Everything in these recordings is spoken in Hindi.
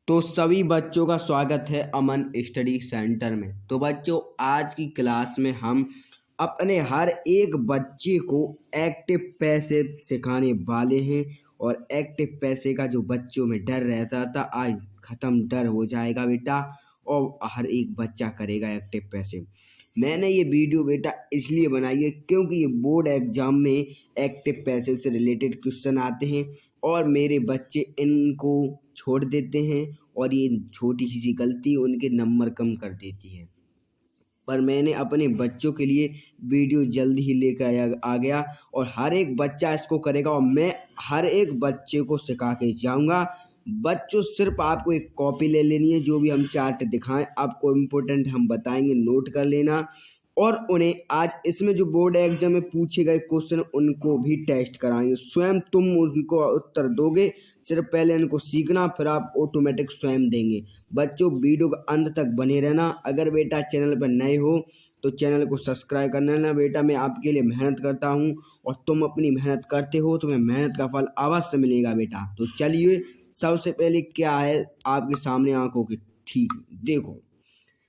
तो सभी बच्चों का स्वागत है अमन स्टडी सेंटर में। तो बच्चों, आज की क्लास में हम अपने हर एक बच्चे को एक्टिव पैसिव सिखाने वाले हैं। और एक्टिव पैसे का जो बच्चों में डर रहता था, आज खत्म डर हो जाएगा बेटा। और हर एक बच्चा करेगा एक्टिव पैसिव। मैंने ये वीडियो बेटा इसलिए बनाई है क्योंकि ये बोर्ड एग्जाम में एक्टिव पैसिव से रिलेटेड क्वेश्चन आते हैं और मेरे बच्चे इनको छोड़ देते हैं और ये छोटी सी गलती उनके नंबर कम कर देती है। पर मैंने अपने बच्चों के लिए वीडियो जल्द ही लेकर आ गया और हर एक बच्चा इसको करेगा और मैं हर एक बच्चे को सिखा के जाऊंगा। बच्चों, सिर्फ आपको एक कॉपी ले लेनी है, जो भी हम चार्ट दिखाएं आपको इम्पोर्टेंट हम बताएंगे, नोट कर लेना। और उन्हें आज इसमें जो बोर्ड एग्जाम में पूछे गए क्वेश्चन उनको भी टेस्ट कराएंगे। स्वयं तुम उनको उत्तर दोगे, सिर्फ पहले इनको सीखना, फिर आप ऑटोमेटिक स्वयं देंगे। बच्चों, वीडियो का अंत तक बने रहना। अगर बेटा चैनल पर नए हो तो चैनल को सब्सक्राइब कर लेना। बेटा, मैं आपके लिए मेहनत करता हूँ और तुम अपनी मेहनत करते हो, तुम्हें मेहनत का फल अवश्य मिलेगा बेटा। तो चलिए, सबसे पहले क्या है आपके सामने आंखों के ठीक देखो।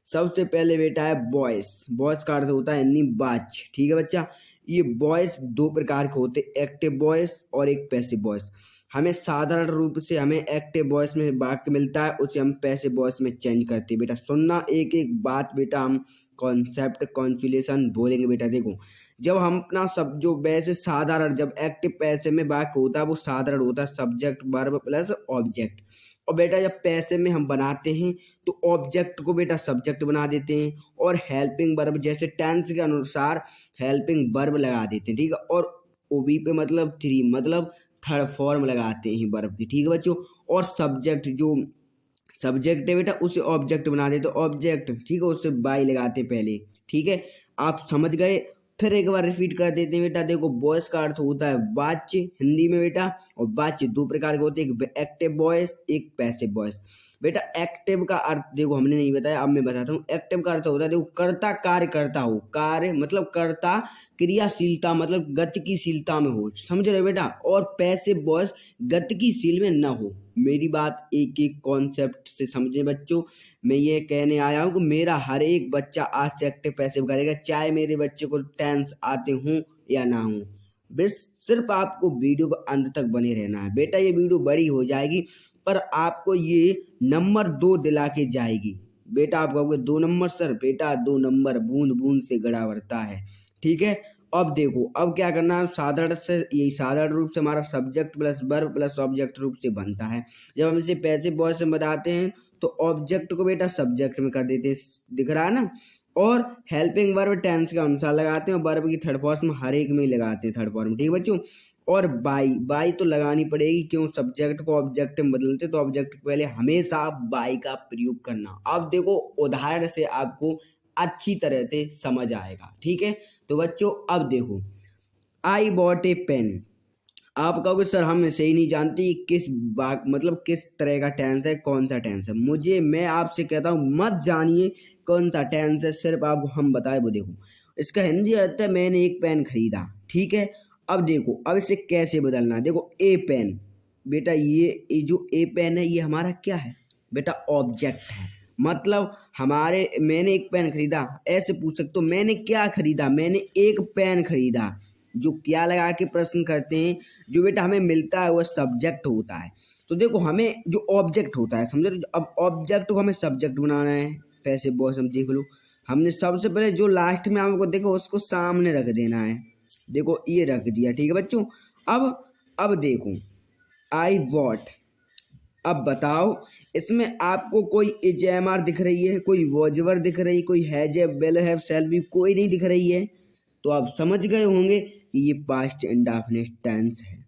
सबसे पहले बेटा है बॉयस। बॉयस का अर्थ होता है यानी बाज। ठीक है बच्चा, ये बॉयस दो प्रकार के होते हैं, एक्टिव बॉयस और एक पैसिव बॉयस। हमें साधारण रूप से हमें एक्टिव वॉइस में वाक्य मिलता है, उसे हम पैसिव वॉइस में चेंज करते हैं। बेटा सुनना, एक एक बात बेटा हम कॉन्सेप्ट कॉन्जुलेशन बोलेंगे। बेटा देखो, जब हम अपना सब जो वैसे साधारण, जब एक्टिव पैसिव में वाक्य होता है वो साधारण होता है, सब्जेक्ट वर्ब प्लस ऑब्जेक्ट। और बेटा जब पैसिव में हम बनाते हैं तो ऑब्जेक्ट को बेटा सब्जेक्ट बना देते हैं और हेल्पिंग वर्ब जैसे टेंस के अनुसार हेल्पिंग वर्ब लगा देते हैं। ठीक है, और ओबी पे मतलब थ्री मतलब थर्ड फॉर्म लगाते हैं वर्ब की। ठीक है बच्चों, और सब्जेक्ट जो सब्जेक्ट है बेटा उसे ऑब्जेक्ट बना देते, ऑब्जेक्ट ठीक है उसे बाई लगाते पहले। ठीक है, आप समझ गए। फिर एक बार रिपीट कर देते हैं बेटा। देखो, वॉइस का अर्थ होता है वाच्य हिंदी में बेटा, और वाच्य दो प्रकार के होते हैं, एक एक्टिव वॉइस एक पैसिव वॉइस। बेटा एक्टिव का अर्थ देखो हमने नहीं बताया, अब मैं बताता हूँ। एक्टिव का अर्थ होता है, देखो, कर्ता कार्य करता हो, कार्य मतलब कर्ता, क्रियाशीलता मतलब गतिशीलता में हो, समझ रहे हो बेटा। और पैसिव वॉइस गतिशील में न हो। मेरी बात एक एक कॉन्सेप्ट से समझे बच्चों। मैं ये कहने आया हूँ कि मेरा हर एक बच्चा आज से एक्टिव पैसिव करेगा, चाहे मेरे बच्चे को टेंस आते हों या ना हों। बस सिर्फ आपको वीडियो को अंत तक बने रहना है बेटा। ये वीडियो बड़ी हो जाएगी पर आपको ये नंबर 2 दिला के जाएगी बेटा। आप कहोगे 2 नंबर सर? बेटा 2 नंबर बूंद बूंद से गड़ा भरता है। ठीक है, अब देखो, अब क्या करना है, साधारण से यही साधारण रूप से हमारा subject plus verb plus object रूप से बनता है। जब हम इसे पैसिव वॉइस में बताते हैं तो ऑब्जेक्ट को बेटा सब्जेक्ट में कर देते हैं, दिख रहा है ना। और हेल्पिंग वर्ब टेंस के अनुसार लगाते हैं और वर्ब की थर्ड फॉर्म हर एक में ही लगाते हैं, थर्ड फॉर्म। ठीक है बच्चों, और बाई बाई तो लगानी पड़ेगी, क्यों? सब्जेक्ट को ऑब्जेक्ट में बदलते तो ऑब्जेक्ट के पहले हमेशा बाई का प्रयोग करना। अब देखो, उदाहरण से आपको अच्छी तरह से समझ आएगा। ठीक है, तो बच्चों अब देखो, आई बॉट ए पेन। आप कहोगे सर हम इसे ही नहीं जानती किस बात मतलब किस तरह का टेंस है, कौन सा टेंस है। मैं आपसे कहता हूँ मत जानिए कौन सा टेंस है, सिर्फ आपको हम बताए वो देखो। इसका हिंदी अर्थ है मैंने एक पेन खरीदा। ठीक है, अब देखो, अब इसे कैसे बदलना है। देखो, ए पेन बेटा, ये जो ए पेन है ये हमारा क्या है बेटा? ऑब्जेक्ट है। मतलब हमारे मैंने एक पेन खरीदा, ऐसे पूछ सकते हो मैंने क्या खरीदा? मैंने एक पेन खरीदा। जो क्या लगा के प्रश्न करते हैं, जो बेटा हमें मिलता है वह सब्जेक्ट होता है। तो देखो, हमें जो ऑब्जेक्ट होता है, समझो, अब ऑब्जेक्ट को हमें सब्जेक्ट बनाना है। पैसे बॉस हम देख लो, हमने सबसे पहले जो लास्ट में आपको देखो उसको सामने रख देना है। देखो ये रख दिया। ठीक है बच्चों, अब देखो, आई वॉट। अब बताओ, इसमें आपको कोई एजेमआर दिख रही है, कोई वॉजवर दिख रही, कोई हैज है, वेल है, सेल भी कोई नहीं दिख रही है। तो आप समझ गए होंगे कि ये पास्ट इंडेफिनिट टेंस है।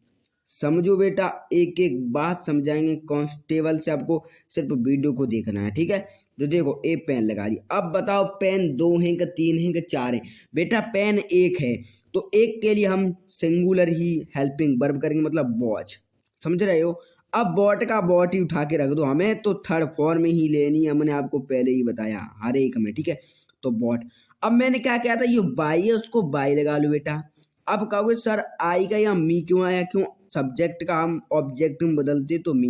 समझो बेटा, एक एक बात समझाएंगे कांस्टेबल से, आपको सिर्फ वीडियो को देखना है। ठीक है, तो देखो, ए पेन लगा दी। अब बताओ, पेन 2 हैं कि 3 हैं कि 4 हैं? बेटा पेन एक है, तो एक के लिए हम सिंगुलर ही हेल्पिंग वर्ब करेंगे, मतलब वॉच। समझ रहे हो? अब बॉट का बॉट ही उठा के रख दो, हमें तो थर्ड फॉर्म में ही लेनी है, हमने आपको पहले ही बताया हर एक में। ठीक है, तो बॉट। अब मैंने क्या किया था, ये बाई है उसको बाई लगा लो बेटा। अब कहोगे सर आई का यहाँ मी क्यों आया? क्यों? सब्जेक्ट का हम ऑब्जेक्ट में बदलते तो मी।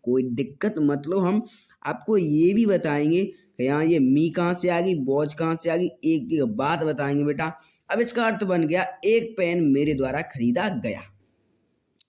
कोई दिक्कत मतलब हम आपको ये भी बताएंगे कि यहाँ ये मी कहाँ से आ गई, वॉच कहाँ से आ गई, एक एक बात बताएंगे बेटा। अब इसका अर्थ बन गया एक पेन मेरे द्वारा खरीदा गया।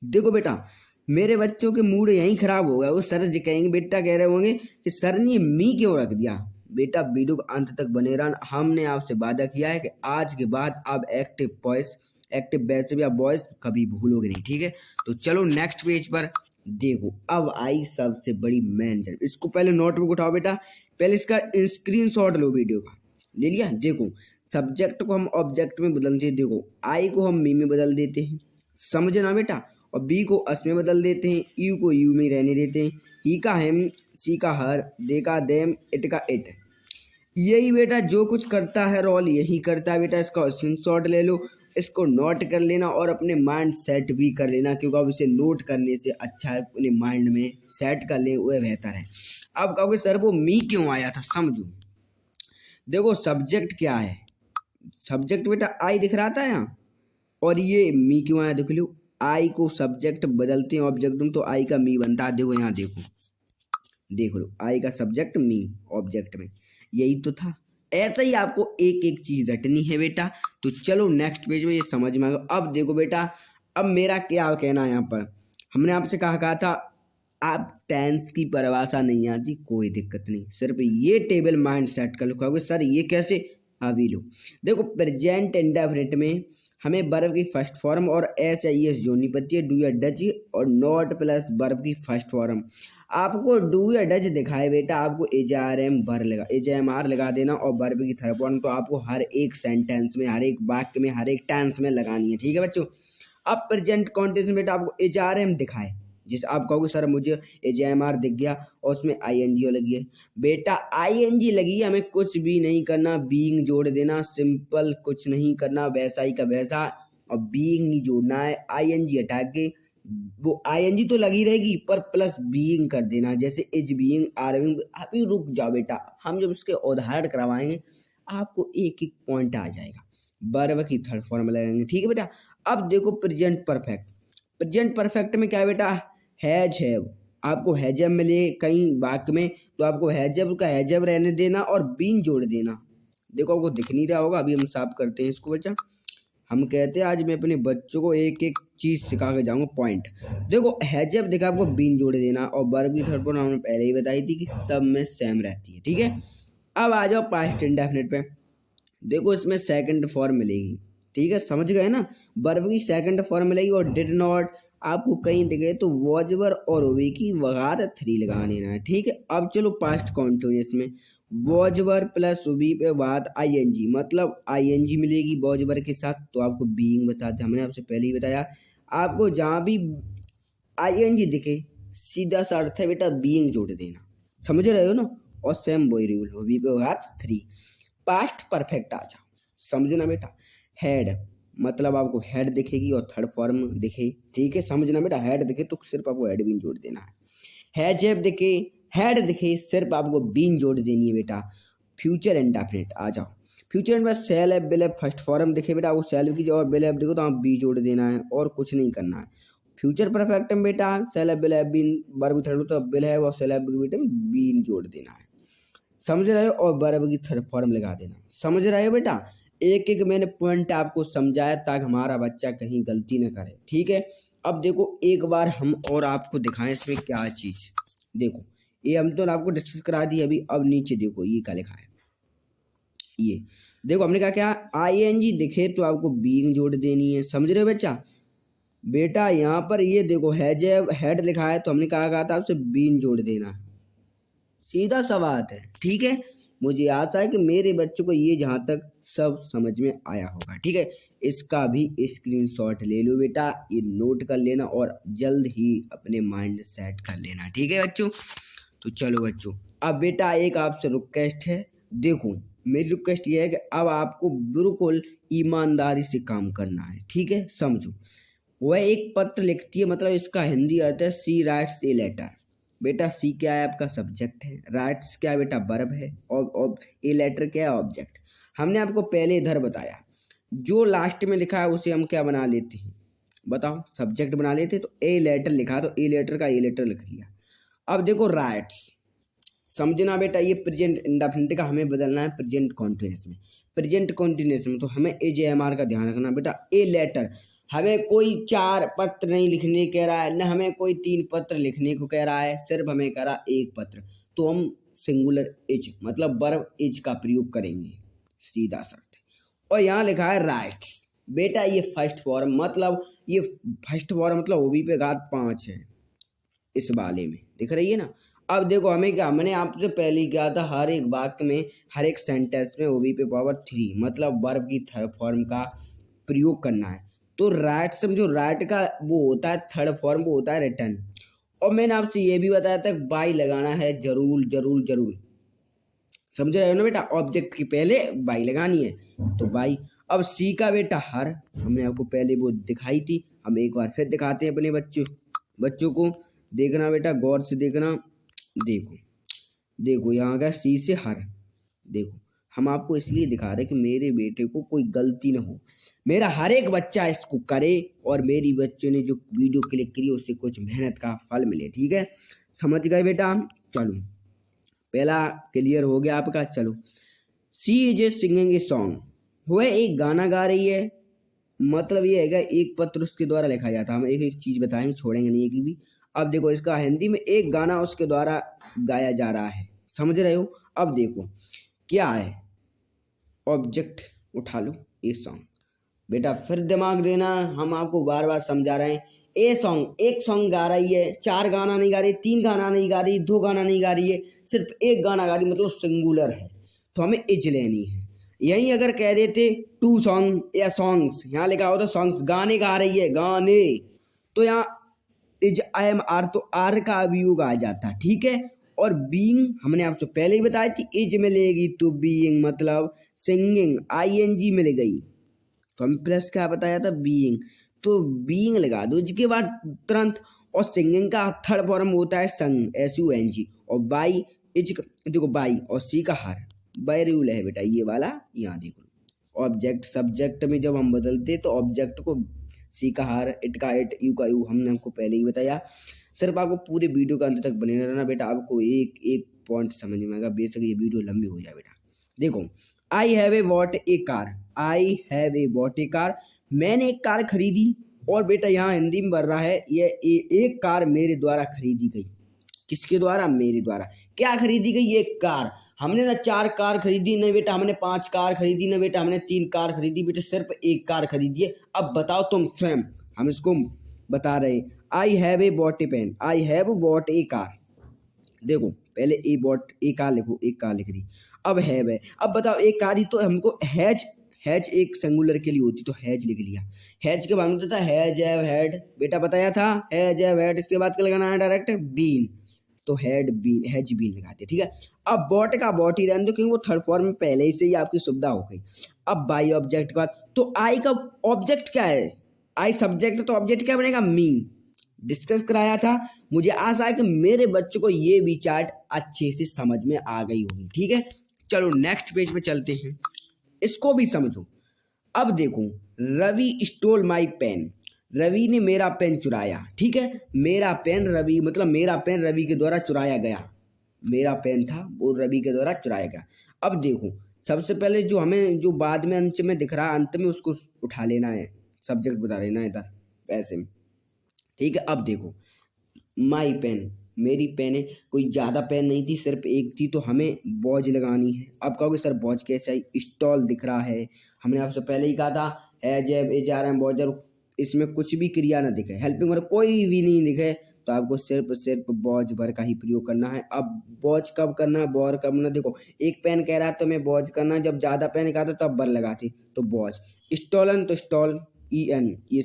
देखो बेटा, मेरे बच्चों के मूड यहीं खराब हो गया, वो सर जी कहेंगे, बेटा कह रहे होंगे कि सर ने ये मी क्यों रख दिया। बेटा वीडियो को अंत तक बने रहना। हमने आपसे वादा किया है कि आज के बाद आप एक्टिव पैसिव या वॉइस कभी भूलोगे नहीं, ठीक है। तो चलो नेक्स्ट पेज पर देखो, अब आई सबसे बड़ी मेन चीज। इसको पहले नोटबुक उठाओ बेटा, पहले इसका स्क्रीनशॉट लो वीडियो का। ले लिया? देखो, सब्जेक्ट को हम ऑब्जेक्ट में बदलते हैं। देखो, आई को हम मी में बदल देते हैं, समझना बेटा, और बी को अस में बदल देते हैं, यू को यू में रहने देते हैं, ही का हम, सी का हर, दे का देम, इट का इट। यही बेटा जो कुछ करता है रोल यही करता है बेटा। इसका स्क्रीनशॉट ले लो, इसको नोट कर लेना और अपने माइंड सेट भी कर लेना, क्योंकि अब इसे नोट करने से अच्छा है अपने माइंड में सेट कर ले, वह बेहतर है। अब कहोगे सर वो मी क्यों आया था, समझो। देखो सब्जेक्ट क्या है, सब्जेक्ट बेटा आई दिख रहा था यहाँ, और ये मी क्यों आया, देख लो। आई को सब्जेक्ट बदलते हैं ऑब्जेक्ट में तो आई का मी बनता है। देखो यहाँ देखो, देख लो, आई का सब्जेक्ट मी ऑब्जेक्ट में, यही तो था। ऐसा ही आपको एक एक चीज रटनी है बेटा। तो चलो नेक्स्ट पेज में ये समझ में आ गया। अब देखो बेटा, अब मेरा क्या कहना है यहाँ पर, हमने आपसे कहा था आप टेंस की परिभाषा नहीं आती, कोई दिक्कत नहीं, सिर्फ ये टेबल माइंड सेट कर लो। सर ये कैसे, अभी लो। देखो प्रेजेंट इंडेफिनिट में हमें वर्ब की फर्स्ट फॉर्म और एस या एस जोड़नी पड़ती है, डू या डज, और नॉट प्लस वर्ब की फर्स्ट फॉर्म। आपको डू या डज दिखाए बेटा, आपको एज आर लगा देना, और वर्ब की थर्ड फॉर्म तो आपको हर एक सेंटेंस में, हर एक वाक्य में, हर एक टेंस में लगानी है, ठीक है बच्चों। अब प्रेजेंट कॉन्टेंस में बेटा आपको एच आर एम दिखाए, जिस आप कहोगे सर मुझे एच दिख गया और उसमें आई लगी है। बेटा आई लगी है, हमें कुछ भी नहीं करना, बीइंग जोड़ देना, सिंपल, कुछ नहीं करना, वैसा ही का वैसा, और बीइंग नहीं जोड़ना है। आई हटा के वो आई तो लगी रहेगी पर प्लस बीइंग कर देना, जैसे इज बीइंग, आर बीइंग। अभी रुक जाओ बेटा, हम जब उसके उदाहरण करवाएंगे आपको एक एक पॉइंट आ जाएगा। वर्ब की थर्ड फॉर्म लगाएंगे, ठीक है बेटा। अब देखो प्रेजेंट परफेक्ट, प्रेजेंट परफेक्ट में क्या है बेटा, हैव, आपको हैजब मिले कई वाक्य में तो आपको हैजब का हैजब रहने देना और बीन जोड़ देना। देखो आपको दिख नहीं रहा होगा, अभी हम साफ करते हैं इसको बच्चा। हम कहते हैं आज मैं अपने बच्चों को एक एक चीज सिखा के जाऊंगा, पॉइंट। देखो हैजब देखा, आपको बीन जोड़ देना, और वर्ब की थर्ड फॉर्म हमने पहले ही बताई थी कि सब में सेम रहती है, ठीक है। अब आ जाओ पास्ट इंडेफिनिट पे। देखो इसमें सेकंड फॉर्म मिलेगी, ठीक है, समझ गए ना। वर्ब की सेकंड फॉर्म मिलेगी, और डिड नॉट आपको कहीं दिखे तो वॉजवर और वे की वगार 3 लगा लेना है, ठीक है। अब चलो पास्ट कॉन्टिन्यूअस में, वॉजवर प्लस वी पे बात आईएनजी, मतलब आईएनजी मिलेगी वॉजवर के साथ, तो आपको बीइंग बताते, हमने आपसे पहले ही बताया। आपको जहाँ भी आईएनजी दिखे सीधा सा अर्थ है बेटा बीइंग जोड़ देना, समझ रहे हो ना। और सेम वही रूल हो, वी पे बात 3। पास्ट परफेक्ट आ जाओ, समझना बेटा। हेड मतलब आपको हेड दिखेगी और थर्ड फॉर्म दिखे, ठीक है, समझना बेटा। हेड दिखे तो सिर्फ आपको हेड बीन जोड़ देना है। हैजेब दिखे, हेड दिखे, सिर्फ आपको बीन जोड़ देनी है बेटा। फ्यूचर इंडेफिनिट आ जाओ, फ्यूचर में सेल एब बिल एब फर्स्ट फॉर्म दिखे बेटा, वो सेल की और बिल एब दिखो तो आप बी जोड़ देना है और कुछ नहीं करना है। फ्यूचर परफेक्ट में बेटा सेल एब बिल एब बीन, वर्ब थर्ड तो बिल है और सेल एब बेटा बीन जोड़ देना है, समझ रहे हो, और वर्ब की थर्ड फॉर्म लगा देना, समझ रहे हो बेटा। एक एक मैंने पॉइंट आपको समझाया ताकि हमारा बच्चा कहीं गलती न करे, ठीक है। अब देखो एक बार हम और आपको दिखाएं इसमें क्या चीज। देखो ये हम तो आपको डिस्कस करा दी अभी, अब नीचे देखो ये क्या लिखा है। ये देखो हमने क्या आईएनजी दिखे तो आपको बीइंग जोड़ देनी है, समझ रहे हो बच्चा। बेटा यहाँ पर ये देखो हैजेब हेड लिखा है तो हमने कहा था उसे बीन जोड़ देना है, सीधा सा बात है, ठीक है। मुझे आशा है कि मेरे बच्चों को ये जहाँ तक सब समझ में आया होगा, ठीक है। इसका भी स्क्रीनशॉट ले लो बेटा, ये नोट कर लेना और जल्द ही अपने माइंड सेट कर लेना, ठीक है बच्चों। तो चलो बच्चों, अब बेटा एक आपसे रिक्वेस्ट है, देखो मेरी रिक्वेस्ट ये है कि अब आपको बिल्कुल ईमानदारी से काम करना है, ठीक है, समझो। वह एक पत्र लिखती है, मतलब इसका हिंदी अर्थ है सी राइट्स ए लेटर। बेटा सी क्या है, आपका सब्जेक्ट है, राइट्स क्या है बेटा वर्ब है, और ए लेटर क्या है, ऑब्जेक्ट। हमने आपको पहले इधर बताया जो लास्ट में लिखा है उसे हम क्या बना लेते हैं, बताओ, सब्जेक्ट बना लेते हैं। तो ए लेटर लिखा तो ए लेटर का ए लेटर लिख लिया। अब देखो राइट्स, समझना बेटा, ये प्रेजेंट इंडेफिनिट का हमें बदलना है प्रेजेंट कॉन्टिन्यूस में। प्रेजेंट कॉन्टिन्यूस में तो हमें AJMR का ध्यान रखना बेटा। ए लेटर, हमें कोई 4 पत्र नहीं लिखने कह रहा है, न हमें कोई 3 पत्र लिखने को कह रहा है, सिर्फ हमें कह रहा है 1 पत्र, तो हम सिंगुलर इज मतलब वर्ब इज का प्रयोग करेंगे, सीधा शर्त। और यहाँ लिखा है राइट्स, बेटा ये फर्स्ट फॉर्म मतलब ये फर्स्ट फॉर्म मतलब ओबी पे घात 5 है, इस वाले में दिख रही है ना। अब देखो हमें क्या, मैंने आपसे पहले ही कहा था हर एक वाक्य में हर एक सेंटेंस में ओबी पे पावर 3 मतलब वर्ब की थर्ड फॉर्म का प्रयोग करना है। तो राइट समझो, राइट का वो होता है थर्ड फॉर्म, वो होता है रिटर्न। और मैंने आपसे ये भी बताया था बाई लगाना है जरूर जरूर जरूर, समझ रहे हो ना बेटा, ऑब्जेक्ट के पहले बाई लगानी है तो बाई। अब सी का बेटा हर, हमने आपको पहले वो दिखाई थी, हम एक बार फिर दिखाते हैं अपने बच्चों को। देखना बेटा, गौर से देखना, देखो देखो यहाँ का सी से हर, देखो हम आपको इसलिए दिखा रहे कि मेरे बेटे को कोई गलती ना हो, मेरा हर एक बच्चा इसको करे और मेरी बच्चे ने जो वीडियो क्लिक करी उससे कुछ मेहनत का फल मिले, ठीक है, समझ गए बेटा। चलो पहला क्लियर हो गया आपका। चलो, she is a singing a song, वह एक गाना गा रही है, मतलब ये है एक पत्र उसके द्वारा लिखा जाता है, हम एक एक चीज बताएंगे, छोड़ेंगे नहीं एक भी। अब देखो इसका हिंदी में एक गाना उसके द्वारा गाया जा रहा है, समझ रहे हो। अब देखो क्या है, ऑब्जेक्ट उठा लो, ए सॉन्ग, बेटा फिर दिमाग देना, हम आपको बार बार समझा रहे हैं। ए सॉन्ग, एक सॉन्ग गा रही है, 4 गाना नहीं गा रही, 3 गाना नहीं गा रही, 2 गाना नहीं गा रही है, सिर्फ एक गाना गा रही, मतलब सिंगुलर है, तो हमें इज लेनी है। यहीं अगर कह देते 2 सॉन्ग या सॉन्ग्स, यहाँ लिखा होता सॉन्ग्स, गाने गा रही है गाने, तो यहाँ इज आई एम आर, तो आर का अभियोग आ जाता, ठीक है। और बीइंग हमने आपसे पहले ही बताया थी इज मिलेगी तो बीइंग मतलब सिंगिंग ING मिल गई, तो हम प्लस क्या बताया था बीइंग, तो बीइंग लगा दो इसके बाद तुरंत। और सिंगिंग का थर्ड फॉर्म होता है संग, SUNG। और बाई इज, देखो बाई और सी का हर, बाई रूल है बेटा ये वाला, यहाँ देखो ऑब्जेक्ट सब्जेक्ट में जब हम बदलते तो ऑब्जेक्ट को सी का हर, इट का इट, यू का यू, हमने आपको पहले ही बताया। सिर्फ आपको पूरे वीडियो का अंत तक बने रहना बेटा, आपको एक एक पॉइंट समझ में आएगा, बेशक ये वीडियो लंबी हो जाए बेटा। देखो, आई have a bought a car, I have a bought a car, मैंने एक कार खरीदी। और बेटा यहाँ हिंदी में बढ़ रहा है ये एक कार मेरे द्वारा खरीदी गई, किसके द्वारा, मेरे द्वारा। क्या खरीदी गई, एक कार, हमने ना 4 कार खरीदी, नहीं बेटा हमने 5 कार खरीदी, ना बेटा हमने 3 कार खरीदी, बेटा सिर्फ एक कार खरीदी है। अब बताओ तुम स्वयं, हम इसको बता रहे हैं। I have a bought a pen, I have bought a car, देखो पहले ए बॉट ए कार लिखो, एक कार लिख दी, अब हैव है। अब बताओ एक कार ही तो हमको हैज, हैज एक सिंगुलर के लिए होती तो हैज लिख लिया। हैज के बाद में होता था हैज हैव हैड, बेटा बताया था हैज हैव हैड, इसके बाद क्या लगाना है डायरेक्ट बीन, तो हैड बीन, हैज बीन लगाते, ठीक है। अब बॉट का बॉट ही रहने दो क्योंकि वो थर्ड फॉर्म में पहले ही से ही आपकी सुविधा हो गई। अब बाई ऑब्जेक्ट का, तो आई का ऑब्जेक्ट क्या है, आई सब्जेक्ट, तो ऑब्जेक्ट क्या बनेगा, मी, डिस्कस कराया था। मुझे आशा है कि मेरे बच्चों को ये भी चार्ट अच्छे से समझ में आ गई होगी, ठीक है। चलो नेक्स्ट पेज पे चलते हैं, इसको भी समझो। अब देखो, Ravi stole my pen, Ravi ने मेरा पेन चुराया, ठीक है, मेरा पेन रवि मतलब मेरा पेन रवि के द्वारा चुराया गया, मेरा पेन था वो रवि के द्वारा चुराया गया। अब देखो सबसे पहले जो हमें जो बाद में अंत में दिख रहा है, अंत में उसको उठा लेना है, सब्जेक्ट बता लेना है इधर पैसे में, ठीक है। अब देखो माई पेन, मेरी पेन है, कोई ज़्यादा पेन नहीं थी, सिर्फ एक थी, तो हमें बॉज लगानी है। अब कहोगे सर बॉज कैसे आई, स्टॉल दिख रहा है, हमने आपसे पहले ही कहा था है जब ए जा रहे हैं बॉजर, इसमें कुछ भी क्रिया ना दिखे, हेल्पिंग वर्ब कोई भी नहीं दिखे, तो आपको सिर्फ बॉज भर का ही प्रयोग करना है। अब बॉज कब करना है, बॉर कब करना, देखो एक पेन कह रहा है तो मैं बॉज करना, जब ज़्यादा पेन कहता तब बर लगाती, तो बॉज। स्टॉलन तो स्टॉल EN, ये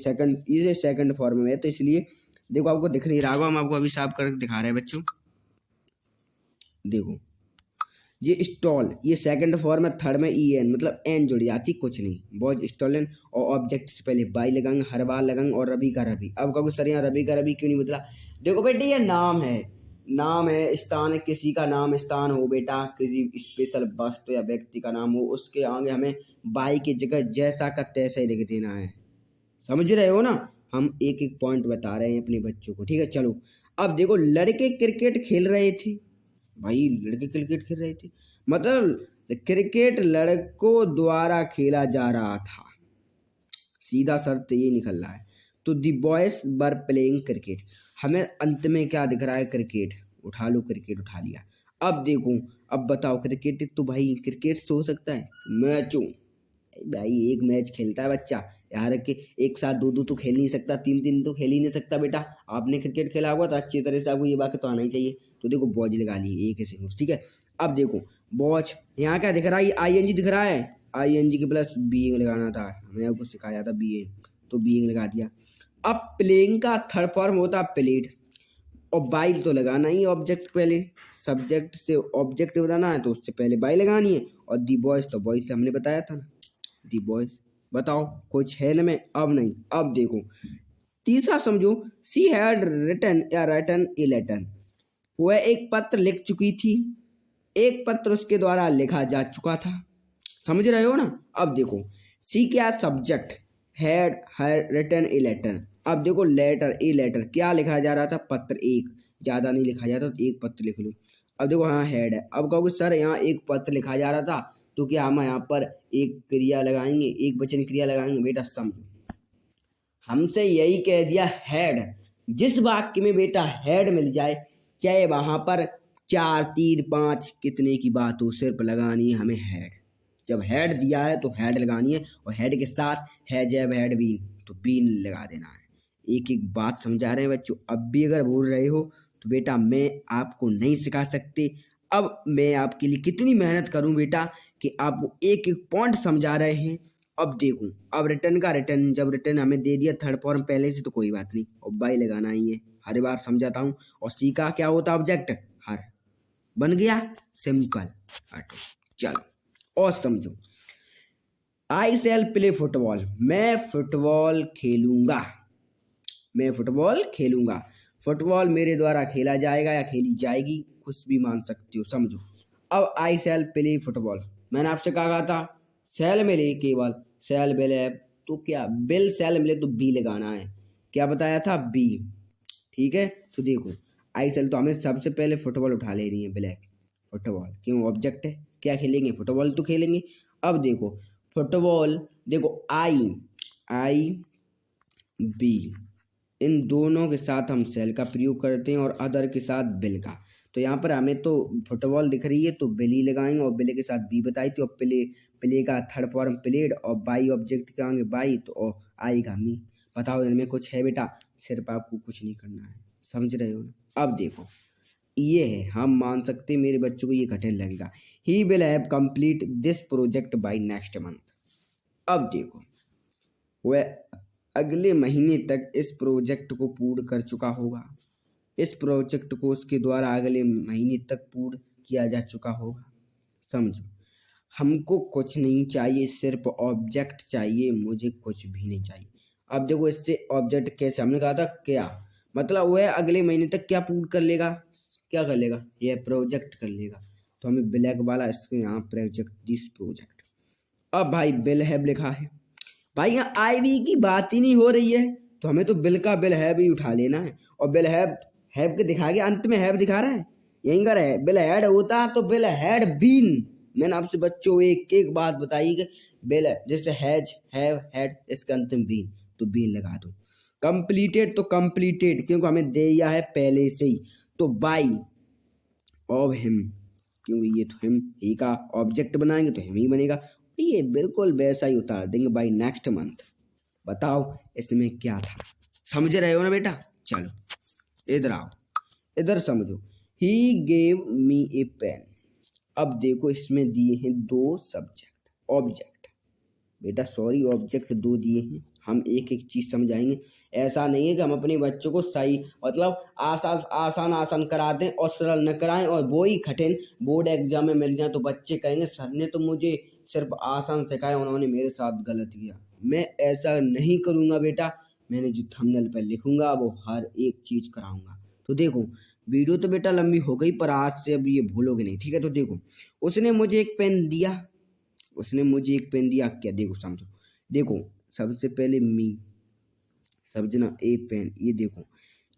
सेकंड फॉर्म में है, तो इसलिए देखो आपको दिख नहीं रहा होगा, हम आपको अभी साफ करके दिखा रहे हैं बच्चों। देखो ये स्टॉल, ये सेकंड फॉर्म है, थर्ड में EN मतलब एन जुड़ जाती, कुछ नहीं, बॉज स्टॉलन। और ऑब्जेक्ट से पहले बाई लगाएंगे, हर बार लगाएंगे, और रवि का रवि। अब कहोगे सर यहाँ रवि का रवि क्यों नहीं बदला, देखो बेटे ये नाम है, नाम है, स्थान है, किसी का नाम स्थान हो बेटा, किसी स्पेशल वस्तु या व्यक्ति का नाम हो, उसके आगे हमें बाई की जगह जैसा का तैसा ही लिख देना है, समझ रहे हो ना। हम एक एक पॉइंट बता रहे हैं अपने बच्चों को, ठीक है। चलो अब देखो लड़के क्रिकेट खेल रहे थे, भाई लड़के क्रिकेट खेल रहे थे, मतलब क्रिकेट लड़कों द्वारा खेला जा रहा था, सीधा शर्त ये निकल रहा है। तो दी बॉयज वर प्लेइंग क्रिकेट, हमें अंत में क्या दिख रहा है, क्रिकेट, उठा लो क्रिकेट उठा लिया। अब देखो, अब बताओ क्रिकेट तो भाई क्रिकेट से हो सकता है, मैचों, भाई एक मैच खेलता है बच्चा यार के, एक साथ दो दो तो खेल नहीं सकता, तीन तीन तो खेल ही नहीं सकता बेटा। आपने क्रिकेट खेला होगा तो अच्छी तरह से आपको ये बात तो आना ही चाहिए। तो देखो बॉज लगा ली एक ऐसे, ठीक है। अब देखो बॉज, यहाँ क्या दिख रहा है, आई एन जी दिख रहा है, आई एन जी के प्लस बीइंग लगाना था, हमें आपको सिखाया था बी ए, तो बीइंग लगा दिया। अब प्लेइंग का थर्ड फॉर्म होता है प्लेड, और बाई तो लगाना ही ऑब्जेक्ट पहले, सब्जेक्ट से ऑब्जेक्ट बनाना है तो उससे पहले बाई लगानी है। और दी बॉयज तो बॉयज से हमने बताया था ना, दी बॉयज। बताओ कुछ है न में, अब नहीं। अब देखो तीसरा समझो, सी हैड रिटन या रिटन ए लेटर, वह एक पत्र लिख चुकी थी, एक पत्र उसके द्वारा लिखा जा चुका था, समझ रहे हो ना। अब देखो सी क्या, subject, had had written a letter. अब देखो लेटर, ए लेटर, क्या लिखा जा रहा था, पत्र एक, ज़्यादा नहीं लिखा जाता तो एक पत्र लिख लो। अब देखो हाँ हैड है, अब कहोगे सर यहाँ एक पत्र लिखा जा रहा था, तो क्या हम यहाँ पर एक क्रिया लगाएंगे, एक वचन क्रिया लगाएंगे, बेटा समझो, हमसे यही कह दिया हैड, जिस वाक्य में बेटा हैड मिल जाए, चाहे वहां पर चार तीन पांच कितने की बात हो, सिर्फ लगानी है हमें हैड। जब हेड दिया है तो हेड लगानी है, और हेड के साथ है जब हेड बीन तो बीन लगा देना है। एक एक बात समझा रहे हैं बच्चों, अब भी अगर बोल रहे हो तो बेटा मैं आपको नहीं सिखा सकते। अब मैं आपके लिए कितनी मेहनत करूं बेटा कि आपको एक एक पॉइंट समझा रहे हैं। अब देखो, अब रिटर्न का रिटर्न, जब रिटर्न हमें दे दिया थर्ड फॉर्म पहले से तो कोई बात नहीं, और बाई लगाना ही है, हर बार समझाता हूँ। और सी का क्या होता है, ऑब्जेक्ट, हर, बन गया सिंपल ऑटो। चलो और समझो, आई शैल प्ले फुटबॉल, मैं फुटबॉल खेलूंगा, मैं फुटबॉल खेलूंगा, फुटबॉल मेरे द्वारा खेला जाएगा या खेली जाएगी, कुछ भी मान सकते हो, समझो। अब आई शैल प्ले फुटबॉल, मैंने आपसे कहा था शैल मिले केवल, शैल मिले तो क्या, बिल शैल मिले तो बी लगाना है, क्या बताया था, बी, ठीक है। तो देखो आई शैल तो हमें सबसे पहले फुटबॉल उठा ले रही है, ब्लैक फुटबॉल, क्यों ऑब्जेक्ट है, क्या खेलेंगे, फुटबॉल तो खेलेंगे। अब देखो फुटबॉल, देखो आई, आई बी, इन दोनों के साथ हम सेल का प्रयोग करते हैं, और अदर के साथ बिल का। तो यहाँ पर हमें तो फुटबॉल दिख रही है तो बिली लगाएंगे, और बिल के साथ बी बताई थी, और प्ले, प्ले का थर्ड फॉर्म प्लेड, और बाई ऑब्जेक्ट के आगे बाई, तो और आई का मी। बताओ इनमें कुछ है बेटा, सिर्फ आपको कुछ नहीं करना है, समझ रहे हो ना। अब देखो ये है, हम मान सकते हैं मेरे बच्चों को ये कठिन लगेगा, he will have complete this project by next month. अब देखो वह अगले महीने तक इस प्रोजेक्ट को पूर्ण कर चुका होगा, इस प्रोजेक्ट को उसके द्वारा अगले महीने तक पूर्ण किया जा चुका होगा, समझो। हमको कुछ नहीं चाहिए, सिर्फ ऑब्जेक्ट चाहिए, मुझे कुछ भी नहीं चाहिए। अब देखो इससे ऑब्जेक्ट कैसे, हमने कहा था क्या, मतलब वह अगले महीने तक क्या पूर्ण कर लेगा, क्या कर लेगा, यह प्रोजेक्ट कर लेगा। तो हमें ब्लैक वाला इसके यहाँ प्रोजेक्ट, दिस प्रोजेक्ट। अब भाई बिल हैव लिखा है, भाई यहाँ आई बी की बात ही नहीं हो रही है, तो हमें तो बिल का बिल हैव ही उठा लेना है। और बिल हैव के दिखा गया, अंत में हैव दिखा रहा है, यहीं का है, बिल हैड होता तो बिल हैड बीन। मैंने आपसे बच्चों एक एक बात बताई कि बिल जैसे हैज, हैव, हैड, इसका अंतिम बीन, तो बीन लगा दो। कंप्लीटेड तो कंप्लीटेड, क्योंकि हमें दे दिया है पहले से ही, तो बाई ऑफ हिम, क्योंकि ये तो हिम ही का ऑब्जेक्ट बनाएंगे तो हिम ही बनेगा, ये बिल्कुल वैसा ही उतार देंगे बाई नेक्स्ट मंथ। बताओ इसमें क्या था, समझ रहे हो ना बेटा। चलो इधर आओ, इधर समझो, he gave me A pen. अब देखो इसमें दिए हैं दो सब्जेक्ट, ऑब्जेक्ट, बेटा सॉरी ऑब्जेक्ट दो दिए हैं, हम एक एक चीज समझाएंगे। ऐसा नहीं है कि हम अपने बच्चों को सही मतलब आसान आसान आसान करा दें और सरल न कराएं, और वो ही कठिन बोर्ड एग्जाम में मिल जाए तो बच्चे कहेंगे सर ने तो मुझे सिर्फ आसान सिखाया, उन्होंने मेरे साथ गलत किया। मैं ऐसा नहीं करूँगा बेटा, मैंने जो थंबनेल पर लिखूंगा वो हर एक चीज़ कराऊंगा। तो देखो वीडियो तो बेटा लंबी हो गई, पर आज से अब ये भूलोगे नहीं, ठीक है। तो देखो उसने मुझे एक पेन दिया, उसने मुझे एक पेन दिया, क्या, देखो समझो, देखो सबसे पहले मी, समझना, ए पेन, ये देखो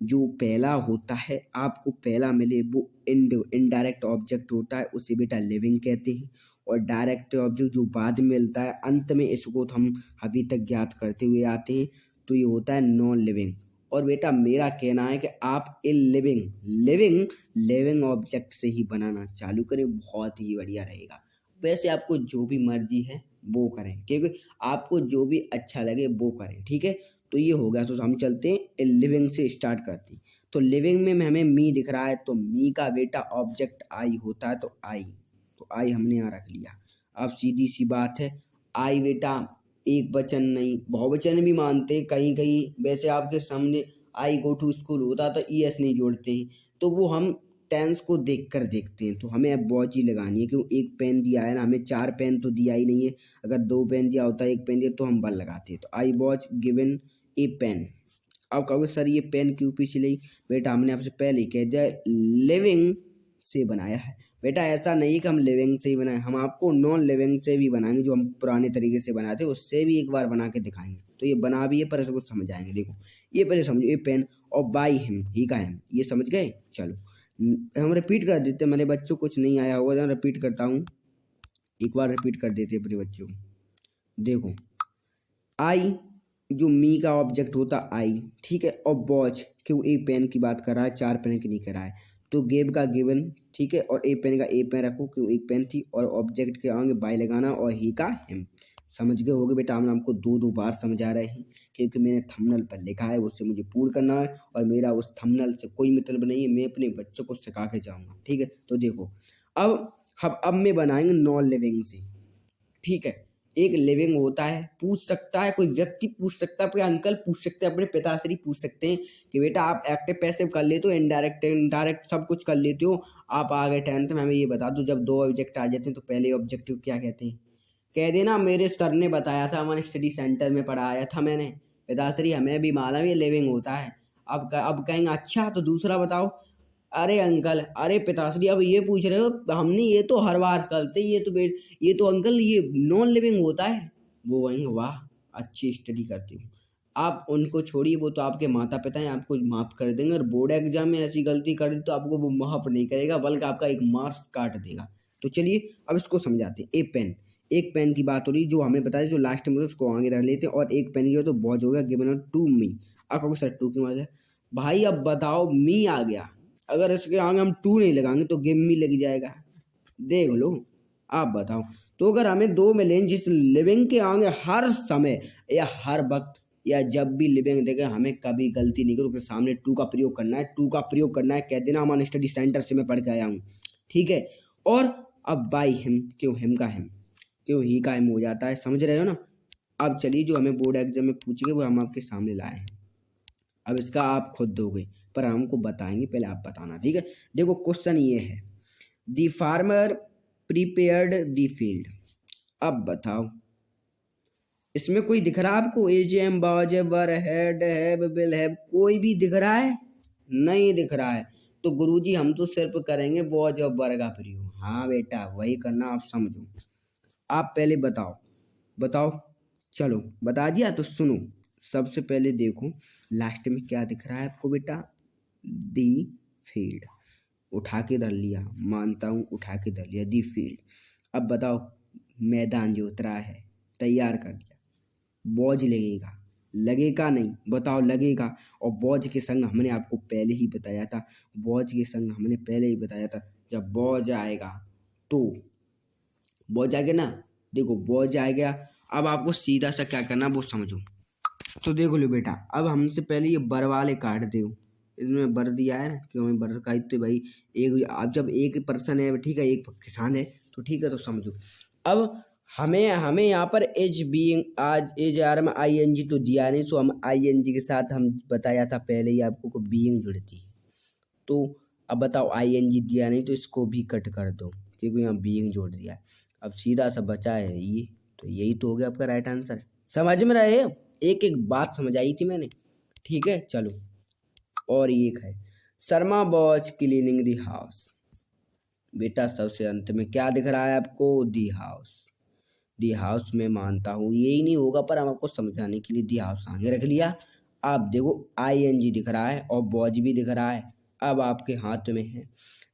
जो पहला होता है आपको पहला मिले वो इनडायरेक्ट ऑब्जेक्ट होता है, उसे बेटा लिविंग कहते हैं। और डायरेक्ट ऑब्जेक्ट जो बाद में मिलता है अंत में, इसको तो हम अभी तक ज्ञात करते हुए आते हैं, तो ये होता है नॉन लिविंग। और बेटा मेरा कहना है कि आप लिविंग ऑब्जेक्ट से ही बनाना चालू करें, बहुत ही बढ़िया रहेगा। वैसे आपको जो भी मर्जी है वो करें, क्योंकि आपको जो भी अच्छा लगे वो करें, ठीक है। तो ये हो गया, तो हम चलते हैं लिविंग से स्टार्ट करते हैं। तो लिविंग में हमें मी दिख रहा है, तो मी का बेटा ऑब्जेक्ट आई होता है, तो आई हमने यहाँ रख लिया। अब सीधी सी बात है, आई बेटा एक वचन नहीं बहुवचन भी मानते हैं कहीं कहीं। वैसे आपके सामने आई गो टू स्कूल होता तो ई एस नहीं जोड़ते हैं, तो वो हम टेंस को देखकर देखते हैं। तो हमें अब वॉच ही लगानी है, क्यों एक पेन दिया है ना, हमें 4 पेन तो दिया ही नहीं है। अगर 2 पेन दिया होता, 1 पेन दिया, तो हम 1 लगाते हैं। तो I watch given a pen. अब कहोगे सर ये पेन क्यों पीछे ली? बेटा हमने आपसे पहले ही कह दिया लिविंग से बनाया है। बेटा ऐसा नहीं है कि हम लिविंग से ही बनाए, हम आपको नॉन लिविंग से भी बनाएंगे, जो हम पुराने तरीके से बनाते हैं उससे भी एक बार बना के दिखाएंगे। तो ये बना भी है पर इसको समझ आएंगे। देखो ये पहले समझो, ये पेन और बाई हिम, ही का हिम, ये समझ गए। चलो हम रिपीट कर देते हैं, मेरे बच्चों कुछ नहीं आया होगा, तो रिपीट करता हूँ, एक बार रिपीट कर देते हैं अपने बच्चों को। देखो आई जो मी का ऑब्जेक्ट होता आई, ठीक है। और वॉच क्यों एक पेन की बात कर रहा है, 4 पेन की नहीं कर रहा है। तो गेव का गिवन, ठीक है। और ए पेन का ए पेन रखो, क्यों एक पेन थी। और ऑब्जेक्ट के आगे बाय लगाना, और ही का हिम। समझ गए होगे बेटा, हम आपको 2-2 बार समझा रहे हैं, क्योंकि मैंने थंबनेल पर लिखा है, उससे मुझे पूर्ण करना है। और मेरा उस थंबनेल से कोई मतलब नहीं है, मैं अपने बच्चों को सिखा के जाऊँगा, ठीक है। तो देखो अब मैं बनाएंगे नॉन लिविंग से, ठीक है। एक लिविंग होता है, पूछ सकता है कोई व्यक्ति, पूछ सकता है अपने अंकल, पूछ सकते हैं अपने पिताश्री, पूछ सकते हैं कि बेटा आप एक्टिव पैसिव कर लेते हो, इनडायरेक्ट सब कुछ कर लेते हो, आप आ गए 10th में, हमें ये बता दो जब 2 ऑब्जेक्ट आ जाते हैं तो पहले ऑब्जेक्टिव क्या कहते हैं? कह देना मेरे सर ने बताया था, हमारे स्टडी सेंटर में पढ़ाया था मैंने, पिताश्री हमें भी मालूम ये लिविंग होता है। अब कहेंगे अच्छा तो दूसरा बताओ। अरे अंकल, अरे पिताश्री अब ये पूछ रहे हो, हमने ये तो हर बार करते, ये तो अंकल ये नॉन लिविंग होता है। वो कहेंगे वाह अच्छी स्टडी करते हो। आप उनको छोड़िए, वो तो आपके माता पिता हैं, आपको माफ़ कर देंगे। और बोर्ड एग्जाम में ऐसी गलती कर दी तो आपको वो माफ़ नहीं करेगा, बल्कि आपका एक मार्क्स काट देगा। तो चलिए अब इसको समझाते हैं। एक पेन की बात हो रही, जो हमें बताया, जो लास्ट में उसको आगे रख लेते हैं। और एक पेन की हो तो बहुत हो गया, गिवन टू मी। अब कहोगे सर 2 क्यों आ गया? भाई अब बताओ, मी आ गया, अगर इसके आगे हम 2 नहीं लगाएंगे तो गेम में लग जाएगा। देख लो, आप बताओ। तो अगर हमें 2 मिलें, जिस लिविंग के आगे हर समय या हर वक्त या जब भी लिविंग देखे, हमें कभी गलती नहीं करो, उसके सामने 2 का प्रयोग करना है, 2 का प्रयोग करना है, कह देना हमारे स्टडी सेंटर से मैं पढ़ के आया हूँ, ठीक है। और अब बाई हिम, क्यों हिम का हिम, क्यों ही का हिम हो जाता है, समझ रहे हो ना। अब चलिए जो हमें बोर्ड एग्जाम में पूछेंगे वो हम आपके सामने लाए हैं। अब इसका आप खुद दोगे, पर हमको बताएंगे, पहले आप बताना, ठीक है। देखो क्वेश्चन ये है, the farmer prepared the field. अब बताओ इसमें कोई दिख रहा है आपको? एजेम, बाजे, वर, हेड, हैव, विल हैव, कोई भी दिख रहा है? नहीं दिख रहा है। तो गुरुजी हम तो सिर्फ करेंगे वॉज और वर का प्रयोग। हाँ बेटा वही करना, आप समझो। आप पहले बताओ। चलो बता दिया तो सुनो, सबसे पहले देखो लास्ट में क्या दिख रहा है आपको बेटा, दी फील्ड। उठा के धर लिया, मानता हूँ उठा के धर लिया, दी फील्ड। अब बताओ मैदान जो उतरा है, तैयार कर दिया, बॉज लगेगा नहीं, बताओ लगेगा। और बॉज के संग हमने आपको पहले ही बताया था, जब बॉज आएगा तो बॉज आ गया ना। देखो बॉज आ गया, अब आपको सीधा सा क्या करना वो समझो। तो देखो लो बेटा, अब हमसे पहले ये बर वाले काट दो, इसमें बर दिया है ना, क्यों हमें बर का तो भाई एक, अब जब एक पर्सन है, ठीक है, एक किसान है, तो ठीक है, तो समझो। अब हमें यहाँ पर एज बीइंग, आज एज आर में आई एन जी तो दिया नहीं, तो हम आई एन जी के साथ हम बताया था पहले ही आपको को बीइंग जुड़ती है। तो अब बताओ आई एन जी दिया नहीं तो इसको भी कट कर दो, क्योंकि यहाँ बीइंग जोड़ दिया है। अब सीधा सा बचा है ये, तो यही तो हो गया आपका राइट आंसर। समझ में रहे? एक एक बात समझ आई थी मैंने, ठीक है। चलो और एक है, Sharma was cleaning the house. बेटा सबसे अंत में क्या दिख रहा है आपको? The house. दी हाउस में मानता हूँ यही नहीं होगा, पर हम आपको समझाने के लिए दी हाउस आगे रख लिया। आप देखो ING दिख रहा है और वॉच भी दिख रहा है, अब आपके हाथ में है।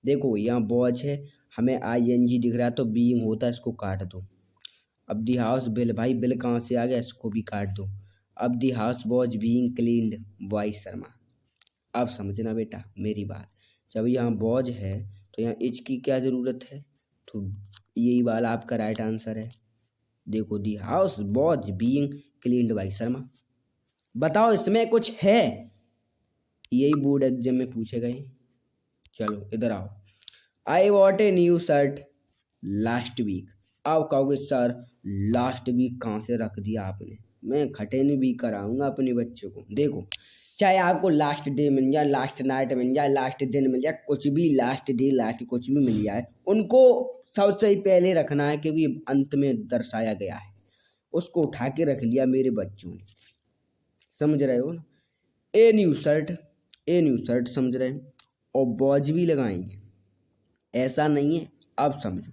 देखो यहाँ वॉच है, हमें ING दिख रहा है तो बीइंग होता है, इसको काट दो। अब दी हाउस बिल, भाई बिल कहाँ से आ गया, इसको भी काट दो। अब the house was being cleaned by Sharma. अब समझना बेटा मेरी बात, जब यहाँ वॉज है तो यहाँ इच की क्या ज़रूरत है, तो यही वाला आपका राइट आंसर है। देखो the house was being cleaned by Sharma. बताओ इसमें कुछ है, यही बोर्ड एग्जाम में पूछे गए। चलो इधर आओ। I bought a new shirt last week. अब कहोगे सर लास्ट वीक कहाँ से रख दिया आपने, मैं खटेन भी कराऊंगा अपने बच्चों को। देखो चाहे आपको लास्ट डे मिल जाए, लास्ट नाइट मिल जाए, लास्ट दिन मिल जाए, कुछ भी लास्ट डे लास्ट कुछ भी मिल जाए, उनको सबसे पहले रखना है क्योंकि अंत में दर्शाया गया है। उसको उठा के रख लिया मेरे बच्चों ने, समझ रहे हो ना। ए न्यू शर्ट समझ रहे हैं, और बॉज भी लगाएंगे, ऐसा नहीं है। अब समझो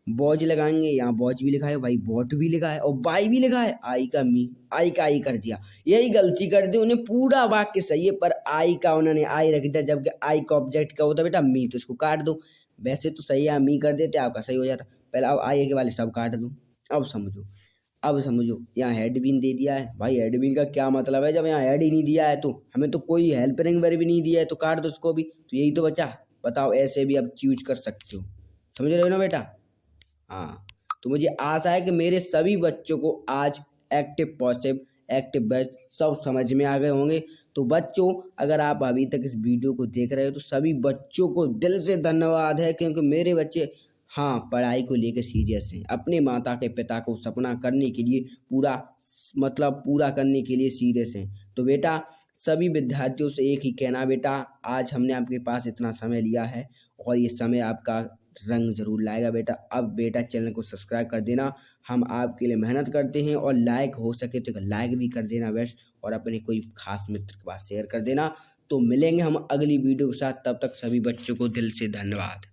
बॉज लगाएंगे, यहाँ बॉज भी लिखा है भाई, बॉट भी लिखा है और बाई भी लिखा है, आई का मी, आई का आई कर दिया। यही गलती कर दी उन्हें, पूरा वाक्य सही है पर आई का उन्होंने आई रख दिया, जबकि आई का ऑब्जेक्ट का होता बेटा मी, तो इसको काट दो। वैसे तो सही है, मी कर देते आपका सही हो जाता। पहले अब आई के वाले सब काट दो। अब समझो यहाँ हेड बीन दे दिया है, भाई हेड बीन का क्या मतलब है, जब यहाँ हेड ही नहीं दिया है तो हमें तो कोई हेल्पिंग वर्ब भी नहीं दिया है, तो काट दो उसको भी, तो यही तो बचा। बताओ ऐसे भी आप चूज कर सकते हो, समझ रहे हो ना बेटा। हाँ, तो मुझे आशा है कि मेरे सभी बच्चों को आज एक्टिव पॉसिव एक्टिव वर्ब सब समझ में आ गए होंगे। तो बच्चों अगर आप अभी तक इस वीडियो को देख रहे हो तो सभी बच्चों को दिल से धन्यवाद है, क्योंकि मेरे बच्चे हाँ पढ़ाई को लेकर सीरियस हैं, अपने माता के पिता को सपना करने के लिए पूरा करने के लिए सीरियस हैं। तो बेटा सभी विद्यार्थियों से एक ही कहना बेटा, आज हमने आपके पास इतना समय लिया है और ये समय आपका रंग जरूर लाएगा बेटा। अब बेटा चैनल को सब्सक्राइब कर देना, हम आपके लिए मेहनत करते हैं, और लाइक हो सके तो लाइक भी कर देना बेस्ट, और अपने कोई खास मित्र के पास शेयर कर देना। तो मिलेंगे हम अगली वीडियो के साथ, तब तक सभी बच्चों को दिल से धन्यवाद।